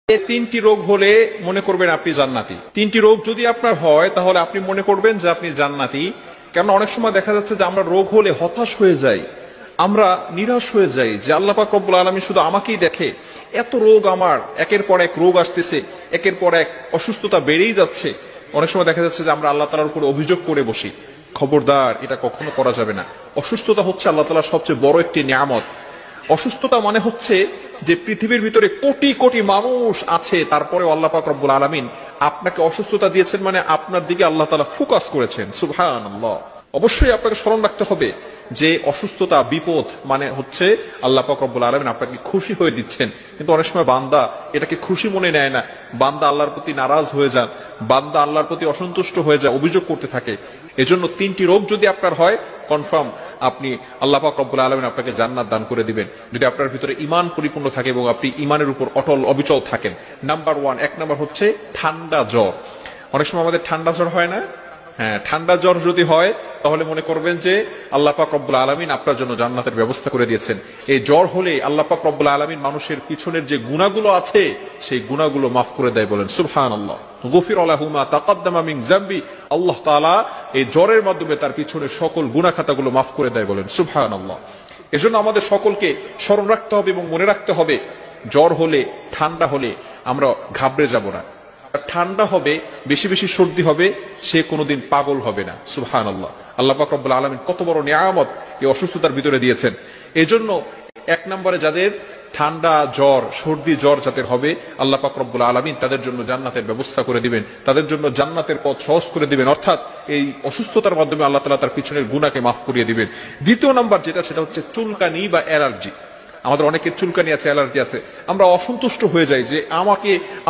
তিনটি রোগ হলে মনে করবেন আপনি জান্নাতি। তিনটি রোগ যদি আপনার হয় তাহলে আপনি মনে করবেন যে আপনি জান্নাতি। কারণ অনেক সময় দেখা যাচ্ছে যে আমরা রোগ হলে হতাশ হয়ে যাই, আমরা নিরাশ হয়ে যাই যে আল্লাহ পাক রব্বুল আলামিন শুধু আমাকেই দেখে, এত রোগ আমার, একের পর এক রোগ আসতেছে, একের পর এক অসুস্থতা বেড়েই যাচ্ছে। অনেক সময় দেখা যাচ্ছে যে আমরা আল্লাহ তাআলার উপর অভিযোগ করে বসি। খবরদার, এটা কখনো করা যাবে না। অসুস্থতা হচ্ছে আল্লাহ তাআলার সবচেয়ে বড় একটি নিয়ামত। অসুস্থতা মানে হচ্ছে যে পৃথিবীর ভিতরে কোটি কোটি মানুষ আছে, তারপরে আল্লাহ পাক রব্বুল আলামিন আপনাকে অসুস্থতা দিয়েছেন, মানে আপনার দিকে আল্লাহ তাআলা ফোকাস করেছেন। সুবহানাল্লাহ। অবশ্যই আপনাকে স্মরণ রাখতে হবে যে অসুস্থতা, বিপদ মানে হচ্ছে আল্লাহ পাক রব্বুল আলামিন আপনাকে খুশি হয়ে দিচ্ছেন। কিন্তু অনেক সময় বান্দা এটাকে খুশি মনে নেয় না, বান্দা আল্লাহর প্রতি নারাজ হয়ে যান, বান্দা আল্লাহর প্রতি অসন্তুষ্ট হয়ে যায়, অভিযোগ করতে থাকে। এজন্য তিনটি রোগ যদি আপনার হয়, কনফার্ম আপনি আল্লাহ পাক রব্বুল আলামিন আপনাকে জান্নাত দান করে দিবেন, যদি আপনার ভিতরে ঈমান পরিপূর্ণ থাকে এবং আপনি ঈমানের উপর অটল অবিচল থাকেন। নাম্বার 1, এক নাম্বার হচ্ছে ঠান্ডা জ্বর। অনেক সময় আমাদের ঠান্ডা জ্বর হয় না? হ্যাঁ, ঠান্ডা জ্বর যদি হয় তাহলে মনে করবেন যে আল্লাহ পাক রব্বুল আলামিন আপনার জন্য জান্নাতের ব্যবস্থা করে দিয়েছেন। এই জ্বর হলে আল্লাহ পাক রব্বুল আলামিন মানুষের পিছনের যে গুনাহগুলো আছে সেই গুনাহগুলো মাফ করে দেয়, বলেন সুবহানাল্লাহ। গফির লাহু মা তাকাদ্দামা মিন যামবি, আল্লাহ তাআলা এই জ্বরের মাধ্যমে তার পিছনের সকল গুনাহ খাতাগুলো মাফ করে দেয়, বলেন সুবহানাল্লাহ। এজন্য আমাদের সকলকে স্মরণ রাখতে হবে এবং মনে রাখতে হবে, জ্বর হলে, ঠান্ডা হলে আমরা ঘাবড়ে যাব না। ঠান্ডা হবে, বেশি বেশি সর্দি হবে, সে কোনোদিন পাগল হবে না। সুবহানাল্লাহ। আল্লাহ পাক রব্বুল আলামিন কত বড় নিয়ামত এই অসুস্থতার ভিতরে দিয়েছেন। এজন্য এক নম্বরে যাদের ঠান্ডা জ্বর, সর্দি জ্বর যাদের হবে, আল্লাহ পাক রব্বুল আলামিন তাদের জন্য জান্নাতের ব্যবস্থা করে দিবেন, তাদের জন্য জান্নাতের পথ সহজ করে দিবেন, অর্থাৎ এই অসুস্থতার মাধ্যমে আল্লাহ তাআলা তার পিছনের গুনাহকে মাফ করিয়ে দিবেন। দ্বিতীয় নাম্বার যেটা, সেটা হচ্ছে চুলকানি বা অ্যালার্জি। আমাদের অনেকের চুলকানি আছে, অ্যালার্জি আছে। আমরা অসন্তুষ্ট হয়ে যাই যে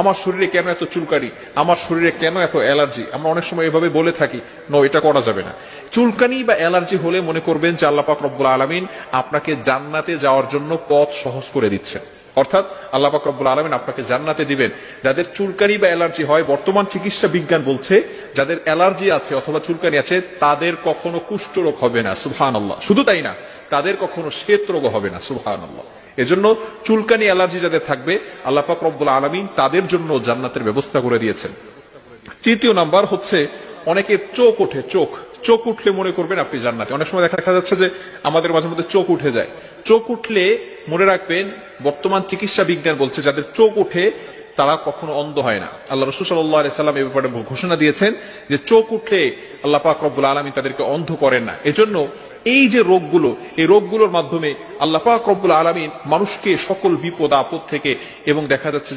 আমার শরীরে কেন এত চুলকানি, আমার শরীরে কেন এত অ্যালার্জি। আমরা অনেক সময় এভাবে বলে থাকি, নো, এটা করা যাবে না। চুলকানি বা অ্যালার্জি হলে মনে করবেন যে আল্লাহ পাক রব্বুল আলামিন আপনাকে জান্নাতে যাওয়ার জন্য পথ সহজ করে দিচ্ছেন, অর্থাৎ আল্লাহ পাক রব্বুল আলামিন আপনাকে জান্নাতে দিবেন। যাদের চুলকানি বা অ্যালার্জি হয়, বর্তমান চিকিৎসা বিজ্ঞান বলছে যাদের অ্যালার্জি আছে অথবা চুলকানি আছে তাদের কখনো কুষ্ঠ রোগ হবে না। সুবহানাল্লাহ। শুধু তাই না, তাদের কখনো শ্বেত রোগ হবে না। সুবহানাল্লাহ। এজন্য চুলকানি, অ্যালার্জি যাদের থাকবে, আল্লাহ পাক রব্বুল আলামিন তাদের জন্য জান্নাতের ব্যবস্থা করে দিয়েছেন। তৃতীয় নাম্বার হচ্ছে অনেকের চোখ ওঠে, চোখ উঠলে মনে করবেন আপনি জান্নাতি। অনেক সময় দেখা যাচ্ছে যে আমাদের মাঝে মধ্যে চোখ উঠে যায়। চোখ উঠলে মনে রাখবেন, বর্তমান চিকিৎসা বিজ্ঞান বলছে যাদের চোখ উঠে তারা কখনো অন্ধ হয় না। আল্লাহ রাসূল সাল্লাল্লাহু আলাইহি সাল্লাম এই ব্যাপারে ঘোষণা দিয়েছেন যে চোখ উঠলে আল্লাহ পাক রব্বুল আলামিন তাদেরকে অন্ধ করেন না। এজন্য এই যে রোগগুলো, এই রোগগুলোর মাধ্যমে আল্লাহ পাক রব্বুল আলামিন মানুষকে সকল বিপদ আপদ থেকে, এবং দেখা যাচ্ছে